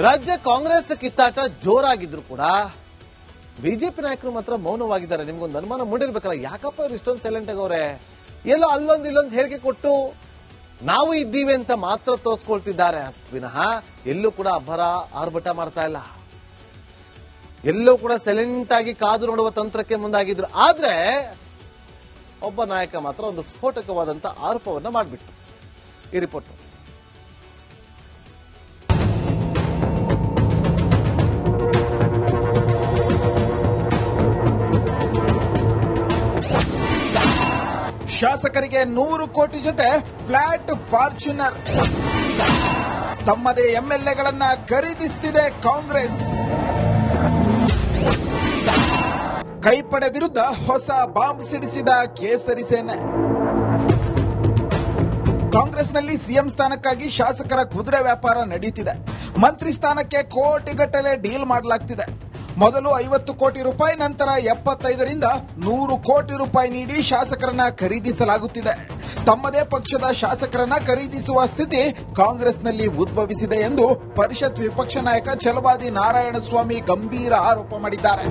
ರಾಜ್ಯ ಕಾಂಗ್ರೆಸ್ ಕಿತ್ತಾಟ ಜೋರಾಗಿದ್ರು ಕೂಡ ಬಿಜೆಪಿ ನಾಯಕರು ಮಾತ್ರ ಮೌನವಾಗಿದ್ದಾರೆ. ನಿಮ್ಗೊಂದು ಅನುಮಾನ ಮೂಡಿರ್ಬೇಕಲ್ಲ, ಯಾಕಪ್ಪ ಇವ್ರು ಇಷ್ಟೊಂದು ಸೈಲೆಂಟ್ ಆಗವ್ರೆ? ಎಲ್ಲೋ ಅಲ್ಲೊಂದು ಇಲ್ಲೊಂದು ಹೇಳಿಕೆ ಕೊಟ್ಟು ನಾವು ಇದ್ದೀವಿ ಅಂತ ಮಾತ್ರ ತೋರಿಸ್ಕೊಳ್ತಿದ್ದಾರೆ ವಿನಃ ಎಲ್ಲೂ ಕೂಡ ಅಬ್ಬರ ಆರ್ಭಟ ಮಾಡ್ತಾ ಇಲ್ಲ. ಎಲ್ಲೂ ಕೂಡ ಸೈಲೆಂಟ್ ಆಗಿ ಕಾದು ನೋಡುವ ತಂತ್ರಕ್ಕೆ ಮುಂದಾಗಿದ್ರು. ಆದ್ರೆ ಒಬ್ಬ ನಾಯಕ ಮಾತ್ರ ಒಂದು ಸ್ಫೋಟಕವಾದಂತ ಆರೋಪವನ್ನ ಮಾಡಿಬಿಟ್ರು. ಈ ರಿಪೋರ್ಟ್ ಶಾಸಕರಿಗೆ 100 ಕೋಟಿ ಜೊತೆ ಫ್ಲಾಟ್ ಫಾರ್ಚುನರ್, ತಮ್ಮದೇ ಎಂಎಲ್ಎಗಳನ್ನ ಖರೀದಿಸುತ್ತಿದೆ ಕಾಂಗ್ರೆಸ್. ಕೈಪಡೆ ವಿರುದ್ಧ ಹೊಸ ಬಾಂಬ್ ಸಿಡಿಸಿದ ಕೇಸರಿ ಸೇನೆ. ಕಾಂಗ್ರೆಸ್ನಲ್ಲಿ ಸಿಎಂ ಸ್ಥಾನಕ್ಕಾಗಿ ಶಾಸಕರ ಕುದುರೆ ವ್ಯಾಪಾರ ನಡೆಯುತ್ತಿದೆ. ಮಂತ್ರಿ ಸ್ಥಾನಕ್ಕೆ ಕೋಟಿಗಟ್ಟಲೆ ಡೀಲ್ ಮಾಡಲಾಗ್ತಿದೆ. ಮೊದಲು 50 ಕೋಟಿ ರೂಪಾಯಿ, ನಂತರ 75ರಿಂದ 100 ಕೋಟಿ ರೂಪಾಯಿ ನೀಡಿ ಶಾಸಕರನ್ನ ಖರೀದಿಸಲಾಗುತ್ತಿದೆ. ತಮ್ಮದೇ ಪಕ್ಷದ ಶಾಸಕರನ್ನ ಖರೀದಿಸುವ ಸ್ಥಿತಿ ಕಾಂಗ್ರೆಸ್ನಲ್ಲಿ ಉದ್ಭವಿಸಿದೆ ಎಂದು ಪರಿಷತ್ ವಿಪಕ್ಷ ನಾಯಕ ಛಲವಾದಿ ನಾರಾಯಣಸ್ವಾಮಿ ಗಂಭೀರ ಆರೋಪ ಮಾಡಿದ್ದಾರೆ.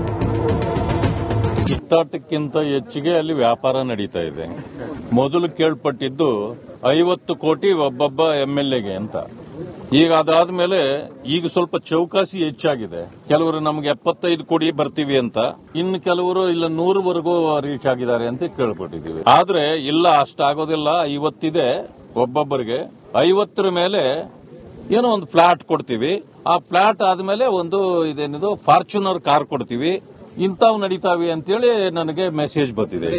ಕಿತ್ತಾಟಕ್ಕಿಂತ ಹೆಚ್ಚಿಗೆ ಅಲ್ಲಿ ವ್ಯಾಪಾರ ನಡೀತಾ ಇದೆ. ಮೊದಲು ಕೇಳ್ಪಟ್ಟಿದ್ದು 50 ಕೋಟಿ ಒಬ್ಬೊಬ್ಬ ಎಂಎಲ್ಎಗೆ ಅಂತ. ಈಗ ಅದಾದ್ಮೇಲೆ ಈಗ ಸ್ವಲ್ಪ ಚೌಕಾಸಿ ಹೆಚ್ಚಾಗಿದೆ. ಕೆಲವರು ನಮ್ಗೆ 75 ಕೋಟಿ ಬರ್ತೀವಿ ಅಂತ, ಇನ್ನು ಕೆಲವರು ಇಲ್ಲ 100ವರೆಗೂ ರೀಚ್ ಆಗಿದ್ದಾರೆ ಅಂತ ಕೇಳ್ಪಟ್ಟಿದ್ದೀವಿ. ಆದ್ರೆ ಇಲ್ಲ, ಅಷ್ಟಾಗೋದಿಲ್ಲ, 50 ಇದೆ ಒಬ್ಬೊಬ್ಬರಿಗೆ. 50ರ ಮೇಲೆ ಏನೋ ಒಂದು ಫ್ಲಾಟ್ ಕೊಡ್ತೀವಿ. ಆ ಫ್ಲಾಟ್ ಆದ್ಮೇಲೆ ಒಂದು ಇದೇನಿದು ಫಾರ್ಚುನರ್ ಕಾರ್ ಕೊಡ್ತೀವಿ. ಇಂಥವು ನಡೀತಾವೆ ಅಂತೇಳಿ ನನಗೆ ಮೆಸೇಜ್ ಬಂದಿದೆ.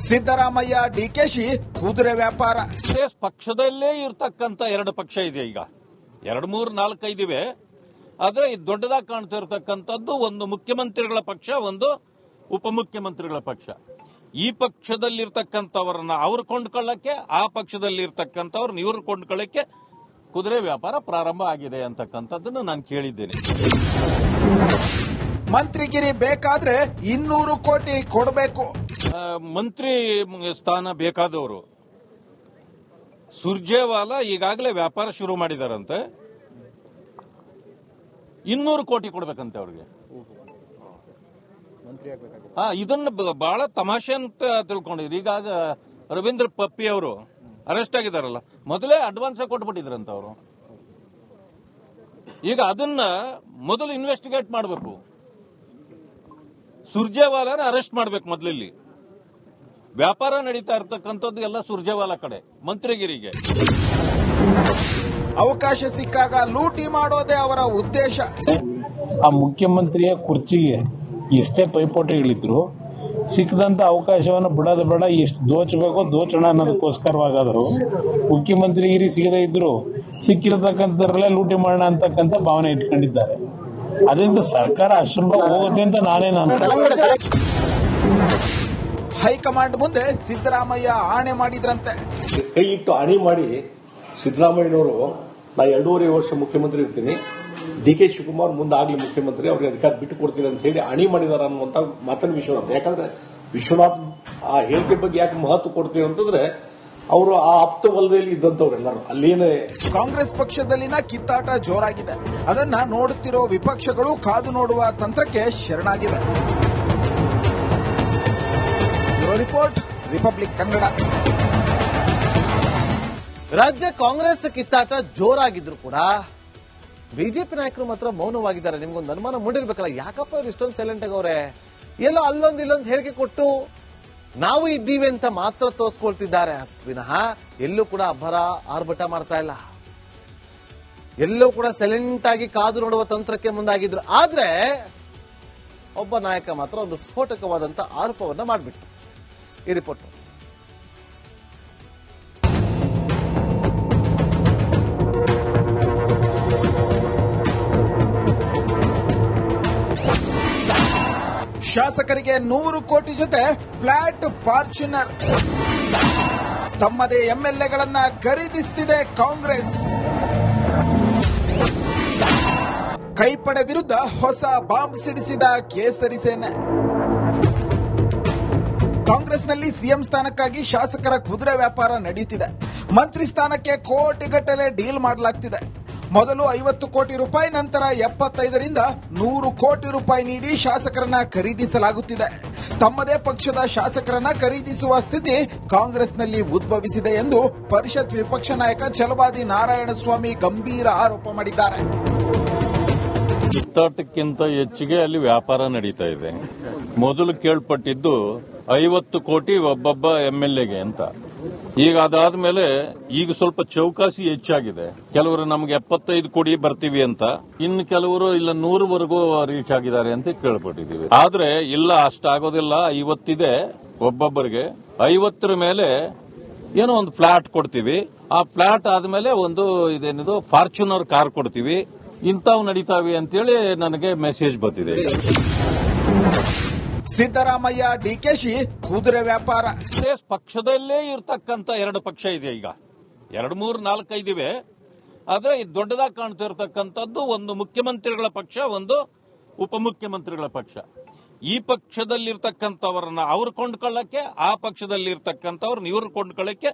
ಸಿದ್ದರಾಮಯ್ಯ ಡಿಕೆಶಿ ಕುದುರೆ ವ್ಯಾಪಾರ. ಪಕ್ಷದಲ್ಲೇ ಇರತಕ್ಕಂತ 2 ಪಕ್ಷ ಇದೆ. ಈಗ 2, 3, 4, 5 ಇವೆ. ಆದ್ರೆ ಇದು ದೊಡ್ಡದಾಗಿ ಕಾಣ್ತಾ ಇರತಕ್ಕಂಥದ್ದು ಒಂದು ಮುಖ್ಯಮಂತ್ರಿಗಳ ಪಕ್ಷ, ಒಂದು ಉಪಮುಖ್ಯಮಂತ್ರಿಗಳ ಪಕ್ಷ. ಈ ಪಕ್ಷದಲ್ಲಿರ್ತಕ್ಕಂಥವ್ರನ್ನ ಅವ್ರು ಕೊಂಡ್ಕೊಳ್ಳಕ್ಕೆ, ಆ ಪಕ್ಷದಲ್ಲಿರ್ತಕ್ಕಂಥವ್ರನ್ನ ಇವ್ರು ಕೊಂಡ್ಕೊಳ್ಳಕ್ಕೆ ಕುದುರೆ ವ್ಯಾಪಾರ ಪ್ರಾರಂಭ ಆಗಿದೆ ಅಂತಕ್ಕಂಥದ್ದನ್ನು ನಾನು ಕೇಳಿದ್ದೇನೆ. ಮಂತ್ರಿಗಿರಿ ಬೇಕಾದ್ರೆ 200 ಕೋಟಿ ಕೊಡಬೇಕು. ಮಂತ್ರಿ ಸ್ಥಾನ ಬೇಕಾದವರು ಸುರ್ಜೇವಾಲಾ ಈಗಾಗಲೇ ವ್ಯಾಪಾರ ಶುರು ಮಾಡಿದಾರಂತೆ. 200 ಕೋಟಿ ಕೊಡ್ಬೇಕಂತೆ ಅವ್ರಿಗೆ. ಇದನ್ನ ಬಹಳ ತಮಾಷೆ ಅಂತ ತಿಳ್ಕೊಂಡಿದ್ರು. ಈಗ ರವೀಂದ್ರ ಪಪ್ಪಿ ಅವರು ಅರೆಸ್ಟ್ ಆಗಿದಾರಲ್ಲ, ಮೊದಲೇ ಅಡ್ವಾನ್ಸ್ ಕೊಟ್ಬಿಟ್ಟಿದ್ರಂತ ಅವರು. ಈಗ ಅದನ್ನ ಮೊದಲು ಇನ್ವೆಸ್ಟಿಗೇಟ್ ಮಾಡಬೇಕು. ಸುರ್ಜೇವಾಲಾನ ಅರೆಸ್ಟ್ ಮಾಡಬೇಕು ಮೊದಲಲ್ಲಿ. ವ್ಯಾಪಾರ ನಡೀತಾ ಇರತಕ್ಕಂಥದ್ದು ಎಲ್ಲ ಸುರ್ಜೇವಾಲಾ ಕಡೆ, ಮಂತ್ರಿಗಿರಿಗೆ. ಅವಕಾಶ ಸಿಕ್ಕಾಗ ಲೂಟಿ ಮಾಡೋದೇ ಅವರ ಉದ್ದೇಶ. ಆ ಮುಖ್ಯಮಂತ್ರಿಯ ಕುರ್ಚಿಗೆ ಎಷ್ಟೇ ಪೈಪೋಟಿಗಳಿದ್ರು ಸಿಕ್ಕದಂತ ಅವಕಾಶವನ್ನು ಬಿಡೋದು ಬೇಡ, ಎಷ್ಟು ದೋಚಬೇಕೋ ದೋಚೋಣ ಅನ್ನೋದಕ್ಕೋಸ್ಕರವಾಗಾದ್ರು ಮುಖ್ಯಮಂತ್ರಿಗಿರಿ ಸಿಗದೇ ಇದ್ರು ಸಿಕ್ಕಿರತಕ್ಕಂಥದ್ರಲ್ಲೇ ಲೂಟಿ ಮಾಡೋಣ ಅಂತಕ್ಕಂಥ ಭಾವನೆ ಇಟ್ಕೊಂಡಿದ್ದಾರೆ. ಅದರಿಂದ ಸರ್ಕಾರ ಅಷ್ಟು ಹೋಗುತ್ತೆ ಅಂತ ನಾನೇನು ಅಂತ. ಹೈಕಮಾಂಡ್ ಮುಂದೆ ಸಿದ್ದರಾಮಯ್ಯ ಆಣೆ ಮಾಡಿದ್ರಂತೆ. ಕೈ ಇಟ್ಟು ಆಣೆ ಮಾಡಿ ಸಿದ್ದರಾಮಯ್ಯನವರು ನಾ 2.5 ವರ್ಷ ಮುಖ್ಯಮಂತ್ರಿ ಇರ್ತೀನಿ, ಡಿಕೆ ಶಿವಕುಮಾರ್ ಮುಂದಾಗ್ಲಿ ಮುಖ್ಯಮಂತ್ರಿ, ಅವ್ರಿಗೆ ಅಧಿಕಾರ ಬಿಟ್ಟು ಕೊಡ್ತೀನಿ ಅಂತ ಹೇಳಿ ಅಣಿ ಮಾಡಿದಾರ ಅನ್ನುವಂತ ಮಾತನ್ನು ವಿಶ್ವನಾಥ್. ಯಾಕಂದ್ರೆ ವಿಶ್ವನಾಥ್ ಆ ಹೇಳಿಕೆ ಬಗ್ಗೆ ಯಾಕೆ ಮಹತ್ವ ಕೊಡ್ತೀವಿ ಅಂತಂದ್ರೆ ಅವರು ಆ ಆಪ್ತ ವಲಯದಲ್ಲಿ ಇದ್ದಂತವ್ರೆಲ್ಲರೂ ಅಲ್ಲೇನೇ. ಕಾಂಗ್ರೆಸ್ ಪಕ್ಷದಲ್ಲಿನ ಕಿತ್ತಾಟ ಜೋರಾಗಿದೆ. ಅದನ್ನ ನೋಡುತ್ತಿರೋ ವಿಪಕ್ಷಗಳು ಕಾದು ನೋಡುವ ತಂತ್ರಕ್ಕೆ ಶರಣಾಗಿವೆ. Report Republic Kannada. ರಾಜ್ಯ ಕಾಂಗ್ರೆಸ್ ಕಿತ್ತಾಟ ಜೋರಾಗಿದ್ರು ಕೂಡ ಬಿಜೆಪಿ ನಾಯಕರು ಮಾತ್ರ ಮೌನವಾಗಿದ್ದಾರೆ. ನಿಮ್ಗೊಂದು ಅನುಮಾನ ಮೂಡಿರ್ಬೇಕಲ್ಲ, ಯಾಕಪ್ಪ ಇವ್ರು ಇಷ್ಟೊಂದು ಸೈಲೆಂಟ್ ಆಗವ್ರೆ? ಎಲ್ಲೋ ಅಲ್ಲೊಂದು ಇಲ್ಲೊಂದು ಹೇಳಿಕೆ ಕೊಟ್ಟು ನಾವು ಇದ್ದೀವಿ ಅಂತ ಮಾತ್ರ ತೋರಿಸ್ಕೊಳ್ತಿದ್ದಾರೆ ವಿನಃ ಎಲ್ಲೂ ಕೂಡ ಅಬ್ಬರ ಆರ್ಭಟ ಮಾಡ್ತಾ ಇಲ್ಲ. ಎಲ್ಲೂ ಕೂಡ ಸೈಲೆಂಟ್ ಆಗಿ ಕಾದು ನೋಡುವ ತಂತ್ರಕ್ಕೆ ಮುಂದಾಗಿದ್ರು. ಆದ್ರೆ ಒಬ್ಬ ನಾಯಕ ಮಾತ್ರ ಒಂದು ಸ್ಫೋಟಕವಾದಂತ ಆರೋಪವನ್ನ ಮಾಡಿಬಿಟ್ರು. ಈ ರಿಪೋರ್ಟ್ ಶಾಸಕರಿಗೆ 100 ಕೋಟಿ ಜೊತೆ ಫ್ಲಾಟ್ ಫಾರ್ಚುನರ್, ತಮ್ಮದೇ ಎಂಎಲ್ಎಗಳನ್ನ ಖರೀದಿಸುತ್ತಿದೆ ಕಾಂಗ್ರೆಸ್. ಕೈಪಡೆ ವಿರುದ್ಧ ಹೊಸ ಬಾಂಬ್ ಸಿಡಿಸಿದ ಕೇಸರಿ ಸೇನೆ. ಕಾಂಗ್ರೆಸ್ನಲ್ಲಿ ಸಿಎಂ ಸ್ಥಾನಕ್ಕಾಗಿ ಶಾಸಕರ ಕುದುರೆ ವ್ಯಾಪಾರ ನಡೆಯುತ್ತಿದೆ. ಮಂತ್ರಿ ಸ್ಥಾನಕ್ಕೆ ಕೋಟಿಗಟ್ಟಲೆ ಡೀಲ್ ಮಾಡಲಾಗ್ತಿದೆ. ಮೊದಲು 50 ಕೋಟಿ ರೂಪಾಯಿ, ನಂತರ 75ರಿಂದ 100 ಕೋಟಿ ರೂಪಾಯಿ ನೀಡಿ ಶಾಸಕರನ್ನ ಖರೀದಿಸಲಾಗುತ್ತಿದೆ. ತಮ್ಮದೇ ಪಕ್ಷದ ಶಾಸಕರನ್ನ ಖರೀದಿಸುವ ಸ್ಥಿತಿ ಕಾಂಗ್ರೆಸ್ನಲ್ಲಿ ಉದ್ಭವಿಸಿದೆ ಎಂದು ಪರಿಷತ್ ವಿಪಕ್ಷ ನಾಯಕ ಛಲವಾದಿ ನಾರಾಯಣಸ್ವಾಮಿ ಗಂಭೀರ ಆರೋಪ ಮಾಡಿದ್ದಾರೆ. ಕಿತ್ತಾಟಕ್ಕಿಂತ ಹೆಚ್ಚಿಗೆ ಅಲ್ಲಿ ವ್ಯಾಪಾರ ನಡೀತಾ ಇದೆ. ಮೊದಲು ಕೇಳ್ಪಟ್ಟಿದ್ದು 50 ಕೋಟಿ ಒಬ್ಬೊಬ್ಬ ಎಂಎಲ್ಎಗೆ ಅಂತ. ಈಗ ಅದಾದ್ಮೇಲೆ ಈಗ ಸ್ವಲ್ಪ ಚೌಕಾಸಿ ಹೆಚ್ಚಾಗಿದೆ. ಕೆಲವರು ನಮ್ಗೆ 75 ಕೋಟಿ ಬರ್ತೀವಿ ಅಂತ, ಇನ್ನು ಕೆಲವರು ಇಲ್ಲ 100ವರೆಗೂ ರೀಚ್ ಆಗಿದ್ದಾರೆ ಅಂತ ಕೇಳ್ಪಟ್ಟಿದ್ದೀವಿ. ಆದ್ರೆ ಇಲ್ಲ, ಅಷ್ಟಾಗೋದಿಲ್ಲ, 50 ಇದೆ ಒಬ್ಬೊಬ್ಬರಿಗೆ. 50ರ ಮೇಲೆ ಏನೋ ಒಂದು ಫ್ಲಾಟ್ ಕೊಡ್ತೀವಿ. ಆ ಫ್ಲಾಟ್ ಆದ್ಮೇಲೆ ಒಂದು ಇದೇನಿದು ಫಾರ್ಚುನರ್ ಕಾರ್ ಕೊಡ್ತೀವಿ. ಇಂಥವು ನಡೀತಾವೆ ಅಂತೇಳಿ ನನಗೆ ಮೆಸೇಜ್ ಬಂದಿದೆ. ಸಿದ್ದರಾಮಯ್ಯ, ಡಿಕೆಶಿ ಕುದುರೆ ವ್ಯಾಪಾರ. ಪಕ್ಷದಲ್ಲೇ ಇರ್ತಕ್ಕಂಥ 2 ಪಕ್ಷ ಇದೆ. ಈಗ 2, 3, 4, 5 ಇವೆ. ಆದ್ರೆ ಇದು ದೊಡ್ಡದಾಗಿ ಕಾಣ್ತಿರ್ತಕ್ಕಂಥದ್ದು ಒಂದು ಮುಖ್ಯಮಂತ್ರಿಗಳ ಪಕ್ಷ, ಒಂದು ಉಪಮುಖ್ಯಮಂತ್ರಿಗಳ ಪಕ್ಷ. ಈ ಪಕ್ಷದಲ್ಲಿರ್ತಕ್ಕಂಥವ್ರನ್ನ ಅವ್ರು ಕೊಂಡ್ಕೊಳ್ಳಕ್ಕೆ, ಆ ಪಕ್ಷದಲ್ಲಿರ್ತಕ್ಕಂಥವ್ರನ್ನ ಇವ್ರು ಕೊಂಡ್ಕೊಳ್ಳಕ್ಕೆ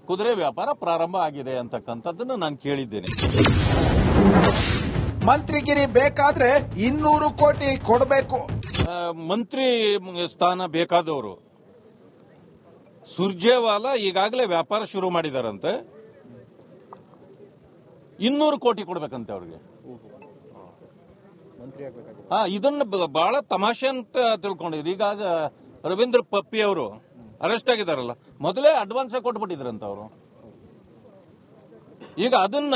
ಕುದುರೆ ವ್ಯಾಪಾರ ಪ್ರಾರಂಭ ಆಗಿದೆ ಅಂತಕ್ಕಂಥದ್ದನ್ನು ನಾನು ಕೇಳಿದ್ದೇನೆ. ಮಂತ್ರಿಗಿರಿ ಬೇಕಾದ್ರೆ 200 ಕೋಟಿ ಕೊಡಬೇಕು. ಮಂತ್ರಿ ಸ್ಥಾನ ಬೇಕಾದವರು ಸುರ್ಜೇವಾಲಾ ಈಗಾಗಲೇ ವ್ಯಾಪಾರ ಶುರು ಮಾಡಿದಾರಂತೆ. 200 ಕೋಟಿ ಕೊಡ್ಬೇಕಂತೆ ಅವ್ರಿಗೆ. ಇದನ್ನ ಬಹಳ ತಮಾಷೆ ಅಂತ ತಿಳ್ಕೊಂಡಿದ್ರು. ಈಗ ರವೀಂದ್ರ ಪಪ್ಪಿ ಅವರು ಅರೆಸ್ಟ್ ಆಗಿದಾರಲ್ಲ, ಮೊದಲೇ ಅಡ್ವಾನ್ಸ್ ಕೊಟ್ಬಿಟ್ಟಿದ್ರಂತ ಅವರು. ಈಗ ಅದನ್ನ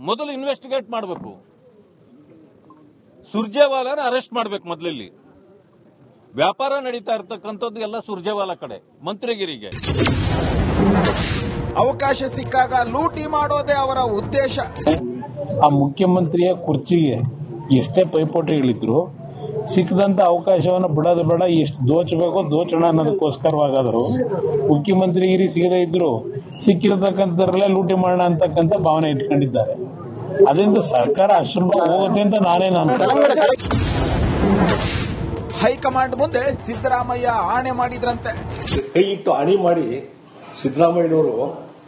ಮೊದಲು ಇನ್ವೆಸ್ಟಿಗೇಟ್ ಮಾಡಬೇಕು. ಸುರ್ಜೇವಾಲಾನ ಅರೆಸ್ಟ್ ಮಾಡಬೇಕು ಮೊದಲಲ್ಲಿ. ವ್ಯಾಪಾರ ನಡೀತಾ ಇರ್ತಕ್ಕಂಥದ್ದು ಎಲ್ಲ ಸುರ್ಜೇವಾಲಾ ಕಡೆ, ಮಂತ್ರಿಗಿರಿಗೆ. ಅವಕಾಶ ಸಿಕ್ಕಾಗ ಲೂಟಿ ಮಾಡೋದೇ ಅವರ ಉದ್ದೇಶ. ಆ ಮುಖ್ಯಮಂತ್ರಿಯ ಕುರ್ಚಿಗೆ ಎಷ್ಟೇ ಪೈಪೋಟಿಗಳಿದ್ರು ಸಿಕ್ಕದಂತ ಅವಕಾಶವನ್ನು ಬಿಡೋದು ಬೇಡ, ಎಷ್ಟು ದೋಚಬೇಕೋ ದೋಚೋಣ ಅನ್ನೋದಕ್ಕೋಸ್ಕರವಾಗಾದ್ರು ಮುಖ್ಯಮಂತ್ರಿಗಿರಿ ಸಿಗದೇ ಇದ್ರು ಸಿಕ್ಕಿರತಕ್ಕಂಥದ್ರಲ್ಲೇ ಲೂಟಿ ಮಾಡೋಣ ಅಂತಕ್ಕಂಥ ಭಾವನೆ ಇಟ್ಕೊಂಡಿದ್ದಾರೆ. ಅದರಿಂದ ಸರ್ಕಾರ ಅಶ್ರಮ ಹೋಗುತ್ತೆ ಅಂತ ನಾನೇನು ಅನ್ಕೊಂಡೆ. ಹೈಕಮಾಂಡ್ ಮುಂದೆ ಸಿದ್ದರಾಮಯ್ಯ ಆಣೆ ಮಾಡಿದ್ರಂತೆ. ಕೈ ಇಟ್ಟು ಆಣೆ ಮಾಡಿ ಸಿದ್ದರಾಮಯ್ಯನವರು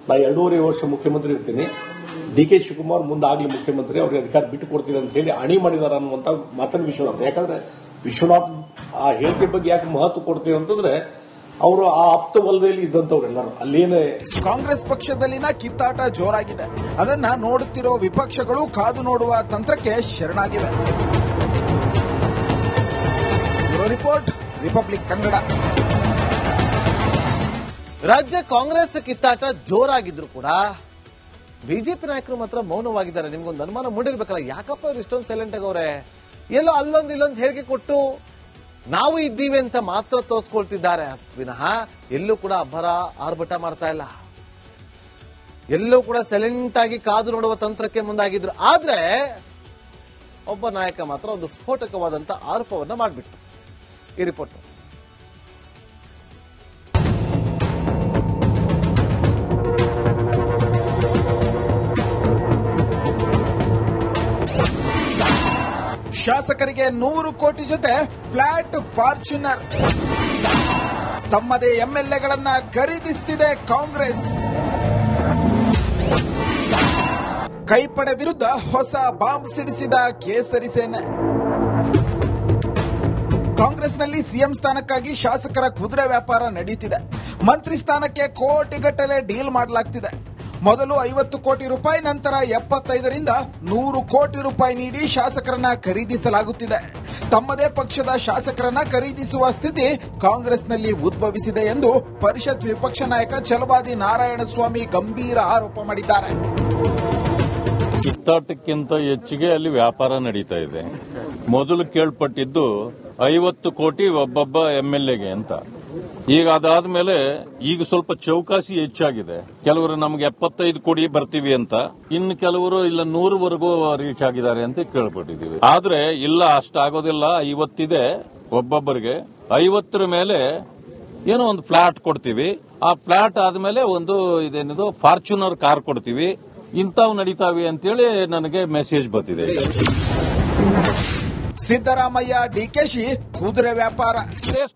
ನಾ 2.5 ವರ್ಷ ಮುಖ್ಯಮಂತ್ರಿ ಇರ್ತೀನಿ, ಡಿಕೆ ಶಿವಕುಮಾರ್ ಮುಂದಾಗ್ಲಿ ಮುಖ್ಯಮಂತ್ರಿ, ಅವ್ರಿಗೆ ಅಧಿಕಾರ ಬಿಟ್ಟು ಕೊಡ್ತೀನಿ ಅಂತ ಹೇಳಿ ಆಣೆ ಮಾಡಿದಾರ ಅನ್ನುವಂತ ಮಾತನ್ನು ವಿಶ್ವನಾಥ್. ಯಾಕಂದ್ರೆ ವಿಶ್ವನಾಥ್ ಆ ಹೇಳಿಕೆ ಬಗ್ಗೆ ಯಾಕೆ ಮಹತ್ವ ಕೊಡ್ತೀವಿ ಅಂತಂದ್ರೆ ಅವರು ಆ ಆಪ್ತ ವಲಯದಲ್ಲಿ ಇದ್ದಂತವ್ರೆಲ್ಲರೂ ಅಲ್ಲೇನೆ. ಕಾಂಗ್ರೆಸ್ ಪಕ್ಷದಲ್ಲಿನ ಕಿತ್ತಾಟ ಜೋರಾಗಿದೆ. ಅದನ್ನ ನೋಡುತ್ತಿರೋ ವಿಪಕ್ಷಗಳು ಕಾದು ನೋಡುವ ತಂತ್ರಕ್ಕೆ ಶರಣಾಗಿವೆ. Report, Republic Kannada. ರಾಜ್ಯ ಕಾಂಗ್ರೆಸ್ ಕಿತ್ತಾಟ ಜೋರಾಗಿದ್ರು ಕೂಡ ಬಿಜೆಪಿ ನಾಯಕರು ಮಾತ್ರ ಮೌನವಾಗಿದ್ದಾರೆ. ನಿಮ್ಗೊಂದು ಅನುಮಾನ ಮೂಡಿರ್ಬೇಕಲ್ಲ, ಯಾಕಪ್ಪ ಇವರು ಇಷ್ಟೊಂದು ಸೈಲೆಂಟ್ ಆಗವ್ರೆ? ಎಲ್ಲೋ ಅಲ್ಲೊಂದು ಇಲ್ಲೊಂದು ಹೇಳಿಕೆ ಕೊಟ್ಟು ನಾವು ಇದ್ದೀವಿ ಅಂತ ಮಾತ್ರ ತೋರಿಸ್ಕೊಳ್ತಿದ್ದಾರೆ ವಿನಃ ಎಲ್ಲೂ ಕೂಡ ಅಬ್ಬರ ಆರ್ಭಟ ಮಾಡ್ತಾ ಇಲ್ಲ. ಎಲ್ಲೂ ಕೂಡ ಸೈಲೆಂಟ್ ಆಗಿ ಕಾದು ನೋಡುವ ತಂತ್ರಕ್ಕೆ ಮುಂದಾಗಿದ್ರು. ಆದ್ರೆ ಒಬ್ಬ ನಾಯಕ ಮಾತ್ರ ಒಂದು ಸ್ಫೋಟಕವಾದಂತ ಆರೋಪವನ್ನ ಮಾಡಿಬಿಟ್ಟು. ಈ ರಿಪೋರ್ಟ್ ಶಾಸಕರಿಗೆ 100 ಕೋಟಿ ಜೊತೆ ಫ್ಲಾಟ್ ಫಾರ್ಚುನರ್. ತಮ್ಮದೇ ಎಂಎಲ್ಎಗಳನ್ನ ಖರೀದಿಸುತ್ತಿದೆ ಕಾಂಗ್ರೆಸ್. ಕೈಪಡೆ ವಿರುದ್ಧ ಹೊಸ ಬಾಂಬ್ ಸಿಡಿಸಿದ ಕೇಸರಿ ಸೇನೆ. ಕಾಂಗ್ರೆಸ್ನಲ್ಲಿ ಸಿಎಂ ಸ್ಥಾನಕ್ಕಾಗಿ ಶಾಸಕರ ಕುದುರೆ ವ್ಯಾಪಾರ ನಡೆಯುತ್ತಿದೆ. ಮಂತ್ರಿ ಸ್ಥಾನಕ್ಕೆ ಕೋಟಿಗಟ್ಟಲೆ ಡೀಲ್ ಮಾಡಲಾಗ್ತಿದೆ. ಮೊದಲು 50 ಕೋಟಿ ರೂಪಾಯಿ, ನಂತರ 75ರಿಂದ 100 ಕೋಟಿ ರೂಪಾಯಿ ನೀಡಿ ಶಾಸಕರನ್ನ ಖರೀದಿಸಲಾಗುತ್ತಿದೆ. ತಮ್ಮದೇ ಪಕ್ಷದ ಶಾಸಕರನ್ನ ಖರೀದಿಸುವ ಸ್ಥಿತಿ ಕಾಂಗ್ರೆಸ್ನಲ್ಲಿ ಉದ್ಭವಿಸಿದೆ ಎಂದು ಪರಿಷತ್ ವಿಪಕ್ಷ ನಾಯಕ ಛಲವಾದಿ ನಾರಾಯಣಸ್ವಾಮಿ ಗಂಭೀರ ಆರೋಪ ಮಾಡಿದ್ದಾರೆ. ಕಿತ್ತಾಟಕ್ಕಿಂತ ಹೆಚ್ಚಿಗೆ ಅಲ್ಲಿ ವ್ಯಾಪಾರ ನಡೀತಾ ಇದೆ. ಮೊದಲು ಕೇಳ್ಪಟ್ಟಿದ್ದು 50 ಕೋಟಿ ಒಬ್ಬೊಬ್ಬ ಎಂಎಲ್ಎಗೆ ಅಂತ. ಈಗ ಅದಾದ್ಮೇಲೆ ಈಗ ಸ್ವಲ್ಪ ಚೌಕಾಸಿ ಹೆಚ್ಚಾಗಿದೆ. ಕೆಲವರು ನಮ್ಗೆ 75 ಕೋಟಿ ಬರ್ತೀವಿ ಅಂತ, ಇನ್ನು ಕೆಲವರು ಇಲ್ಲ 100ವರೆಗೂ ರೀಚ್ ಆಗಿದ್ದಾರೆ ಅಂತ ಕೇಳ್ಪಟ್ಟಿದ್ದೀವಿ. ಆದ್ರೆ ಇಲ್ಲ, ಅಷ್ಟಾಗೋದಿಲ್ಲ, 50 ಇದೆ ಒಬ್ಬೊಬ್ಬರಿಗೆ. 50ರ ಮೇಲೆ ಏನೋ ಒಂದು ಫ್ಲಾಟ್ ಕೊಡ್ತೀವಿ. ಆ ಫ್ಲಾಟ್ ಆದ್ಮೇಲೆ ಒಂದು ಇದೇನಿದು ಫಾರ್ಚುನರ್ ಕಾರ್ ಕೊಡ್ತೀವಿ. ಇಂಥವು ನಡೀತಾವೆ ಅಂತೇಳಿ ನನಗೆ ಮೆಸೇಜ್ ಬಂದಿದೆ. ಸಿದ್ದರಾಮಯ್ಯ, ಡಿಕೆಶಿ ಕುದುರೆ ವ್ಯಾಪಾರ.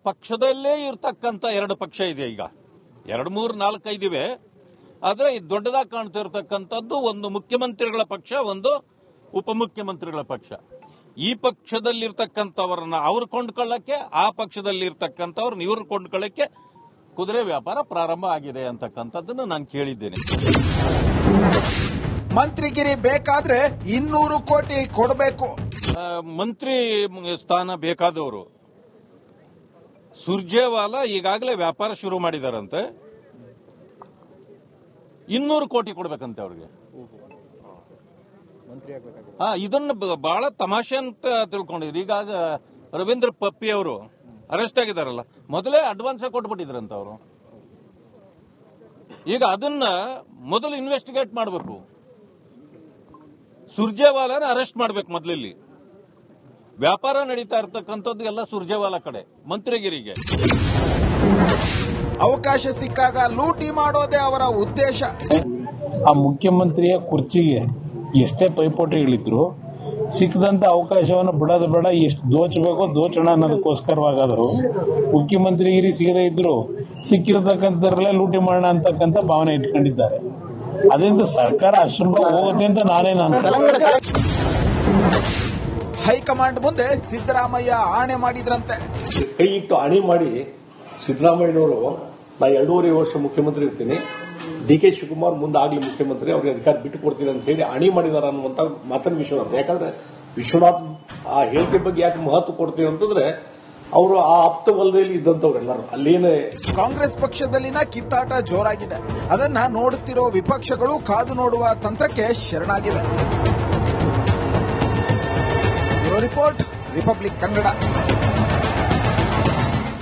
ಪಕ್ಷದಲ್ಲೇ ಇರ್ತಕ್ಕಂಥ 2 ಪಕ್ಷ ಇದೆ. ಈಗ 2, 3, 4, 5 ಇವೆ. ಆದ್ರೆ ಇದು ದೊಡ್ಡದಾಗಿ ಕಾಣ್ತಿರ್ತಕ್ಕಂಥದ್ದು ಒಂದು ಮುಖ್ಯಮಂತ್ರಿಗಳ ಪಕ್ಷ, ಒಂದು ಉಪಮುಖ್ಯಮಂತ್ರಿಗಳ ಪಕ್ಷ. ಈ ಪಕ್ಷದಲ್ಲಿರ್ತಕ್ಕಂಥವ್ರನ್ನ ಅವ್ರು ಕೊಂಡ್ಕೊಳ್ಳಕ್ಕೆ, ಆ ಪಕ್ಷದಲ್ಲಿರ್ತಕ್ಕಂಥವ್ರನ್ನ ಇವ್ರು ಕೊಂಡ್ಕೊಳ್ಳಕ್ಕೆ ಕುದುರೆ ವ್ಯಾಪಾರ ಪ್ರಾರಂಭ ಆಗಿದೆ ಅಂತಕ್ಕಂಥದ್ದನ್ನು ನಾನು ಕೇಳಿದ್ದೇನೆ. ಮಂತ್ರಿಗಿರಿ ಬೇಕಾದ್ರೆ 200 ಕೋಟಿ ಕೊಡಬೇಕು. ಮಂತ್ರಿ ಸ್ಥಾನ ಬೇಕಾದವರು ಸುರ್ಜೇವಾಲಾ ಈಗಾಗಲೇ ವ್ಯಾಪಾರ ಶುರು ಮಾಡಿದಾರಂತೆ, 200 ಕೋಟಿ ಕೊಡ್ಬೇಕಂತೆ ಅವ್ರಿಗೆ. ಇದನ್ನ ಬಹಳ ತಮಾಷೆ ಅಂತ ತಿಳ್ಕೊಂಡಿದ್ರು. ಈಗ ರವೀಂದ್ರ ಪಪ್ಪಿ ಅವರು ಅರೆಸ್ಟ್ ಆಗಿದಾರಲ್ಲ, ಮೊದಲೇ ಅಡ್ವಾನ್ಸ್ ಕೊಟ್ಬಿಟ್ಟಿದ್ರಂತ ಅವರು. ಈಗ ಅದನ್ನ ಮೊದಲು ಇನ್ವೆಸ್ಟಿಗೇಟ್ ಮಾಡಬೇಕು. ಸುರ್ಜೇವಾಲಾನ ಅರೆಸ್ಟ್ ಮಾಡಬೇಕು ಮೊದಲಿಲ್ಲಿ. ವ್ಯಾಪಾರ ನಡೀತಾ ಇರ್ತಕ್ಕಂಥದ್ದು ಎಲ್ಲ ಸುರ್ಜೇವಾಲಾ ಕಡೆ, ಮಂತ್ರಿಗಿರಿಗೆ ಅವಕಾಶ ಸಿಕ್ಕಾಗ ಲೂಟಿ ಮಾಡೋದೇ ಅವರ ಉದ್ದೇಶ. ಆ ಮುಖ್ಯಮಂತ್ರಿಯ ಕುರ್ಚಿಗೆ ಎಷ್ಟೇ ಪೈಪೋಟಿಗಳಿದ್ರು ಸಿಕ್ಕದಂತ ಅವಕಾಶವನ್ನು ಬಿಡೋದು ಬೇಡ, ಎಷ್ಟು ದೋಚಬೇಕೋ ದೋಚೋಣ ಅನ್ನೋದಕ್ಕೋಸ್ಕರವಾಗಾದ್ರು ಮುಖ್ಯಮಂತ್ರಿಗಿರಿ ಸಿಗದೇ ಇದ್ರು ಸಿಕ್ಕಿರತಕ್ಕಂಥದ್ರಲ್ಲೇ ಲೂಟಿ ಮಾಡೋಣ ಅಂತಕ್ಕಂಥ ಭಾವನೆ ಇಟ್ಕೊಂಡಿದ್ದಾರೆ. ಅದರಿಂದ ಸರ್ಕಾರ ಅಷ್ಟು ಹೋಗುತ್ತೆ ಅಂತ ನಾನೇನು ಅನ್ಕೊಳ್ಳ. ಹೈಕಮಾಂಡ್ ಮುಂದೆ ಸಿದ್ದರಾಮಯ್ಯ ಆಣೆ ಮಾಡಿದ್ರಂತೆ. ಕೈ ಇಟ್ಟು ಆಣೆ ಮಾಡಿ ಸಿದ್ದರಾಮಯ್ಯನವರು ನಾ 2.5 ವರ್ಷ ಮುಖ್ಯಮಂತ್ರಿ ಇರ್ತೀನಿ, ಡಿ.ಕೆ. ಶಿವಕುಮಾರ್ ಮುಂದಾಗ್ಲಿ ಮುಖ್ಯಮಂತ್ರಿ, ಅವ್ರಿಗೆ ಅಧಿಕಾರ ಬಿಟ್ಟು ಕೊಡ್ತೀನಿ ಅಂತ ಹೇಳಿ ಆಣೆ ಮಾಡಿದಾರ ಅನ್ನುವಂತ ಮಾತನ್ನು ವಿಶ್ವನಾಥ್. ಯಾಕಂದ್ರೆ ವಿಶ್ವನಾಥ್ ಆ ಹೇಳಿಕೆ ಬಗ್ಗೆ ಯಾಕೆ ಮಹತ್ವ ಕೊಡ್ತೀವಿ ಅಂತಂದ್ರೆ ಅವರು ಆ ಆಪ್ತ ವಲಯದಲ್ಲಿ ಇದ್ದಂತವ್ರೆಲ್ಲರೂ ಅಲ್ಲೇನೆ. ಕಾಂಗ್ರೆಸ್ ಪಕ್ಷದಲ್ಲಿನ ಕಿತ್ತಾಟ ಜೋರಾಗಿದೆ. ಅದನ್ನ ನೋಡುತ್ತಿರೋ ವಿಪಕ್ಷಗಳು ಕಾದು ನೋಡುವ ತಂತ್ರಕ್ಕೆ ಶರಣಾಗಿವೆ. Report Republic Kannada.